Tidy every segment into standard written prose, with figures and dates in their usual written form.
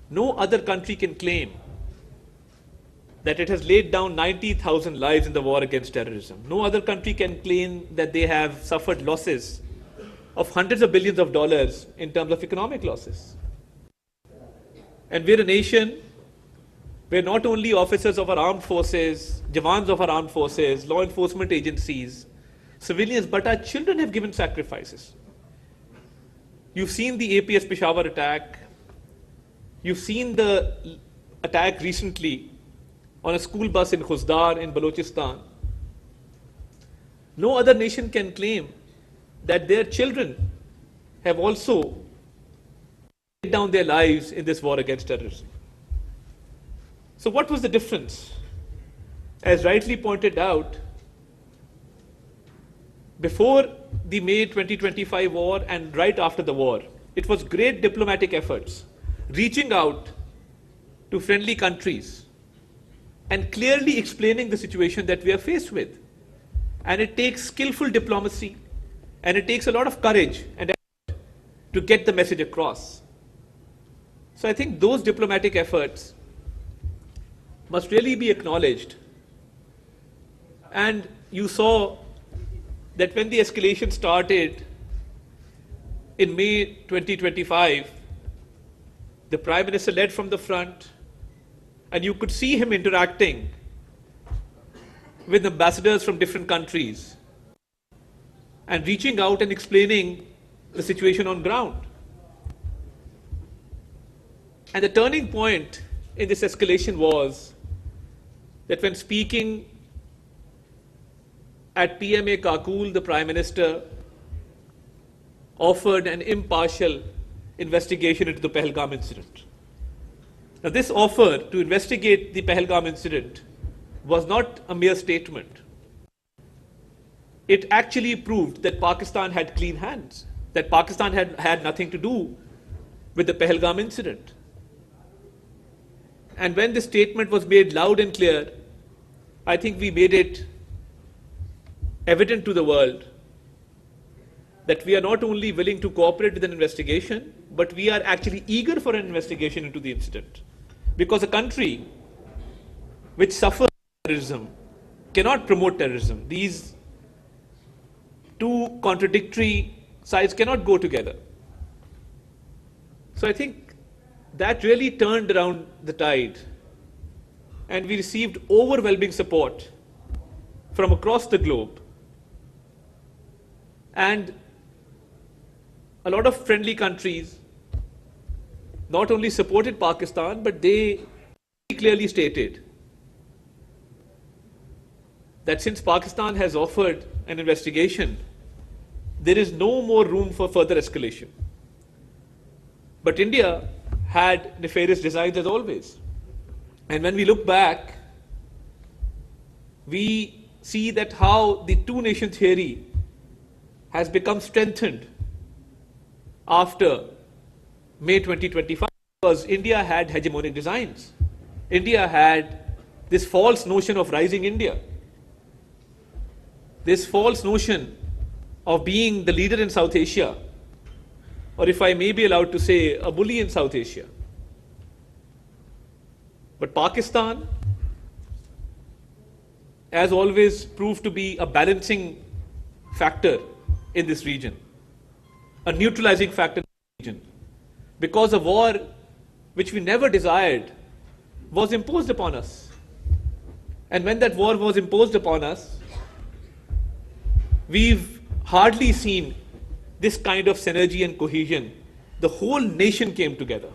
No other country can claim that it has laid down 90,000 lives in the war against terrorism. No other country can claim that they have suffered losses of hundreds of billions of dollars in terms of economic losses. And we're a nation where not only officers of our armed forces, jawans of our armed forces, law enforcement agencies, civilians, but our children have given sacrifices. You've seen the APS Peshawar attack. You've seen the attack recently on a school bus in Khuzdar in Balochistan. No other nation can claim that their children have also laid down their lives in this war against terrorism. So what was the difference? As rightly pointed out, before the May 2025 war and right after the war, it was great diplomatic efforts, reaching out to friendly countries and clearly explaining the situation that we are faced with. And it takes skillful diplomacy, and it takes a lot of courage and effort to get the message across. So I think those diplomatic efforts must really be acknowledged. And you saw that when the escalation started in May 2025, the Prime Minister led from the front, and you could see him interacting with ambassadors from different countries and reaching out and explaining the situation on ground. And the turning point in this escalation was that when speaking at PMA Kakul, the Prime Minister offered an impartial investigation into the Pahalgam incident. Now, this offer to investigate the Pahalgam incident was not a mere statement. It actually proved that Pakistan had clean hands, that Pakistan had nothing to do with the Pahalgam incident. And when this statement was made loud and clear, I think we made it evident to the world that we are not only willing to cooperate with an investigation, but we are actually eager for an investigation into the incident. Because a country which suffers terrorism cannot promote terrorism. These two contradictory sides cannot go together. So I think that really turned around the tide, and we received overwhelming support from across the globe. And a lot of friendly countries not only supported Pakistan, but they clearly stated that since Pakistan has offered an investigation, there is no more room for further escalation. But India had nefarious designs as always. And when we look back, we see that how the two-nation theory has become strengthened after May 2025, because India had hegemonic designs. India had this false notion of rising India, this false notion of being the leader in South Asia, or if I may be allowed to say, a bully in South Asia. But Pakistan, as always, proved to be a balancing factor in this region, a neutralizing factor in the region, because a war which we never desired was imposed upon us. And when that war was imposed upon us, we've hardly seen this kind of synergy and cohesion. The whole nation came together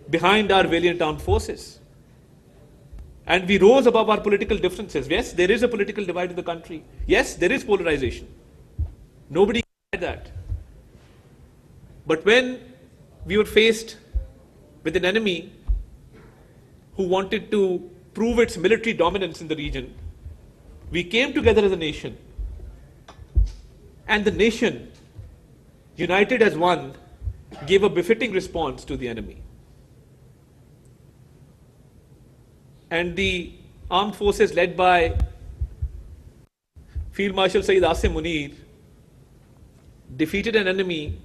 behind our valiant armed forces. And we rose above our political differences. Yes, there is a political divide in the country. Yes, there is polarization. Nobody can deny that. But when we were faced with an enemy who wanted to prove its military dominance in the region, we came together as a nation. And the nation, united as one, gave a befitting response to the enemy. And the armed forces led by Field Marshal Saeed Asim Munir defeated an enemy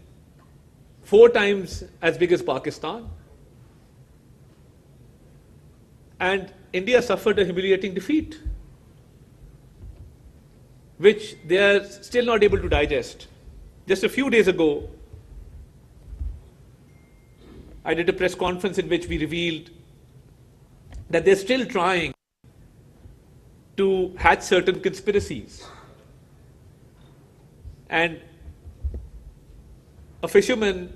4 times as big as Pakistan. And India suffered a humiliating defeat, which they are still not able to digest. Just a few days ago, I did a press conference in which we revealed that they're still trying to hatch certain conspiracies. And a fisherman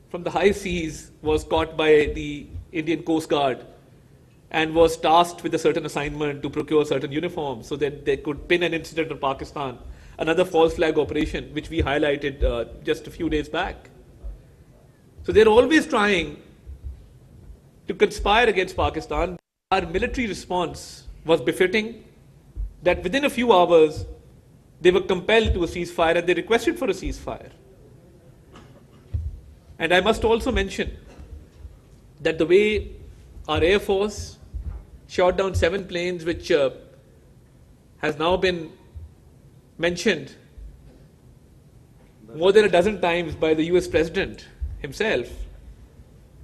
from the high seas was caught by the Indian Coast Guard and was tasked with a certain assignment to procure certain uniforms so that they could pin an incident on Pakistan, another false flag operation, which we highlighted just a few days back. So they're always trying to conspire against Pakistan. Our military response was befitting, that within a few hours, they were compelled to a ceasefire and they requested for a ceasefire. And I must also mention that the way our Air Force shot down 7 planes, which has now been mentioned more than a dozen times by the US President himself,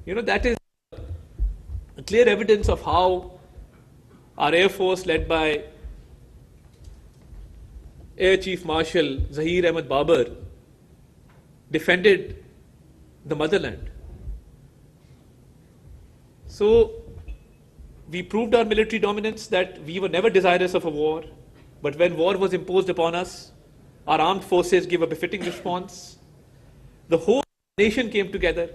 that is clear evidence of how our Air Force, led by Air Chief Marshal Zahir Ahmed Babar, defended the motherland. So we proved our military dominance, that we were never desirous of a war, but when war was imposed upon us, our armed forces gave a befitting response. The whole nation came together,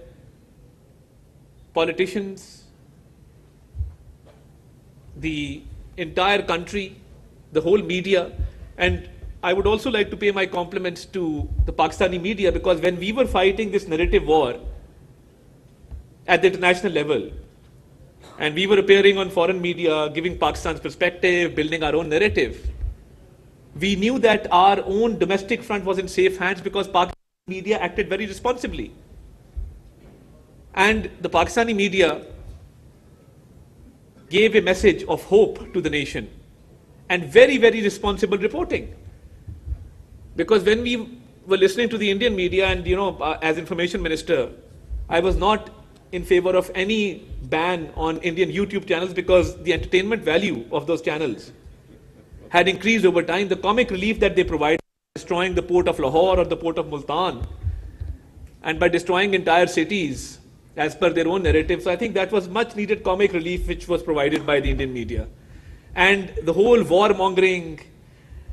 politicians, the entire country, the whole media, and I would also like to pay my compliments to the Pakistani media, because when we were fighting this narrative war at the international level, and we were appearing on foreign media, giving Pakistan's perspective, building our own narrative, we knew that our own domestic front was in safe hands because Pakistani media acted very responsibly. And the Pakistani media gave a message of hope to the nation and very, very responsible reporting. Because when we were listening to the Indian media, and as information minister, I was not in favor of any ban on Indian YouTube channels because the entertainment value of those channels had increased over time. The comic relief that they provide, destroying the port of Lahore or the port of Multan, and by destroying entire cities as per their own narrative. So I think that was much needed comic relief which was provided by the Indian media. And the whole warmongering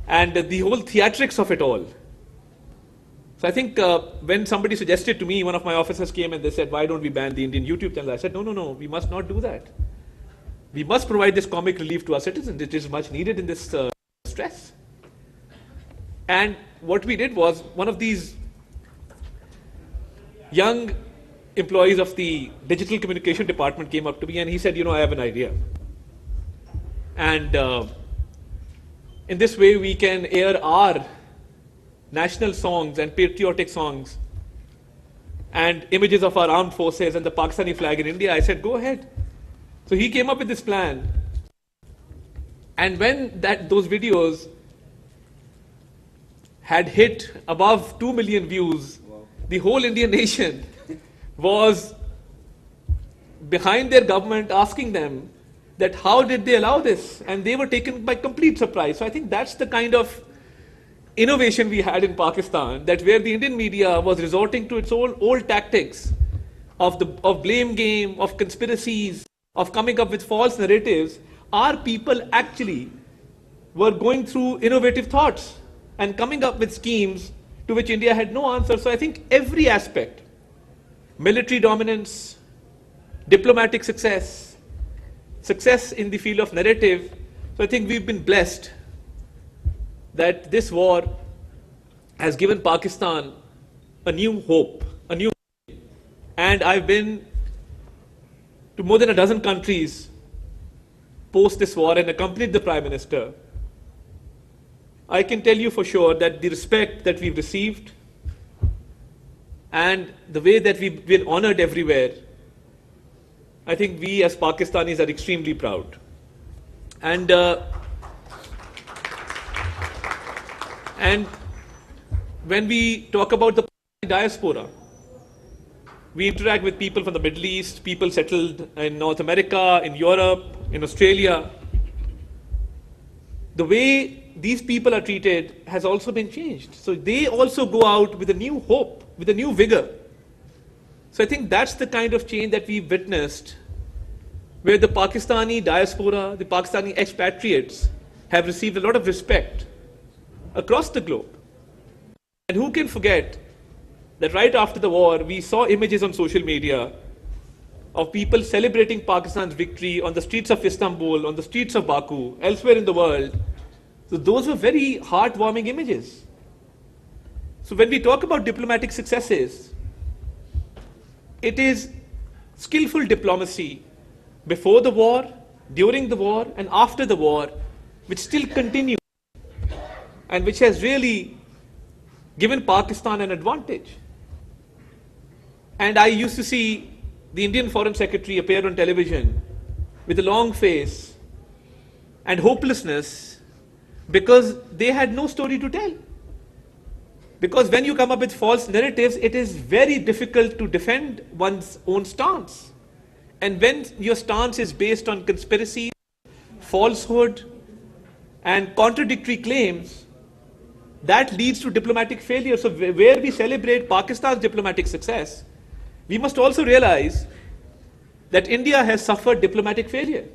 and the whole theatrics of it all. So I think when somebody suggested to me, one of my officers came and they said, why don't we ban the Indian YouTube channel? I said, no, we must not do that. We must provide this comic relief to our citizens. It is much needed in this stress. And what we did was, one of these young employees of the digital communication department came up to me and he said, I have an idea. And in this way we can air our national songs and patriotic songs and images of our armed forces and the Pakistani flag in India. I said, go ahead. So he came up with this plan. And when those videos had hit above 2 million views, wow, the whole Indian nation was behind their government, asking them that how did they allow this? And they were taken by complete surprise. So I think that's the kind of innovation we had in Pakistan, that where the Indian media was resorting to its old tactics of blame game, of conspiracies, of coming up with false narratives, our people actually were going through innovative thoughts and coming up with schemes to which India had no answer. So I think every aspect, military dominance, diplomatic success, success in the field of narrative, so I think we've been blessed that this war has given Pakistan a new hope, a new, and I've been to more than a dozen countries post this war and accompanied the Prime Minister. I can tell you for sure that the respect that we've received and the way that we've been honored everywhere, I think we as Pakistanis are extremely proud. And when we talk about the diaspora, We interact with people from the Middle East, people settled in North America, in Europe, in Australia. The way these people are treated has also been changed. So they also go out with a new hope, with a new vigor. So I think that's the kind of change that we've witnessed, where the Pakistani diaspora, the Pakistani expatriates have received a lot of respect across the globe. And who can forget that right after the war, we saw images on social media of people celebrating Pakistan's victory on the streets of Istanbul, on the streets of Baku, elsewhere in the world. So those were very heartwarming images. So when we talk about diplomatic successes, it is skillful diplomacy before the war, during the war, and after the war, which still continues and which has really given Pakistan an advantage. And I used to see the Indian Foreign Secretary appear on television with a long face and hopelessness because they had no story to tell. Because when you come up with false narratives, it is very difficult to defend one's own stance. And when your stance is based on conspiracy, falsehood, and contradictory claims, that leads to diplomatic failure. So where we celebrate Pakistan's diplomatic success, we must also realize that India has suffered diplomatic failure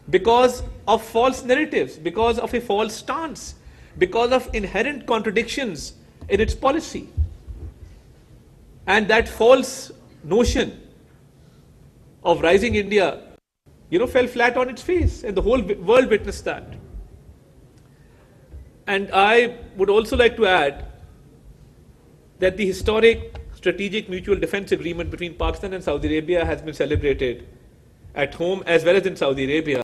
because of false narratives, because of a false stance, because of inherent contradictions in its policy. And that false notion of rising India, fell flat on its face, and the whole world witnessed that. And I would also like to add that the historic strategic mutual defense agreement between Pakistan and Saudi Arabia has been celebrated at home as well as in Saudi Arabia.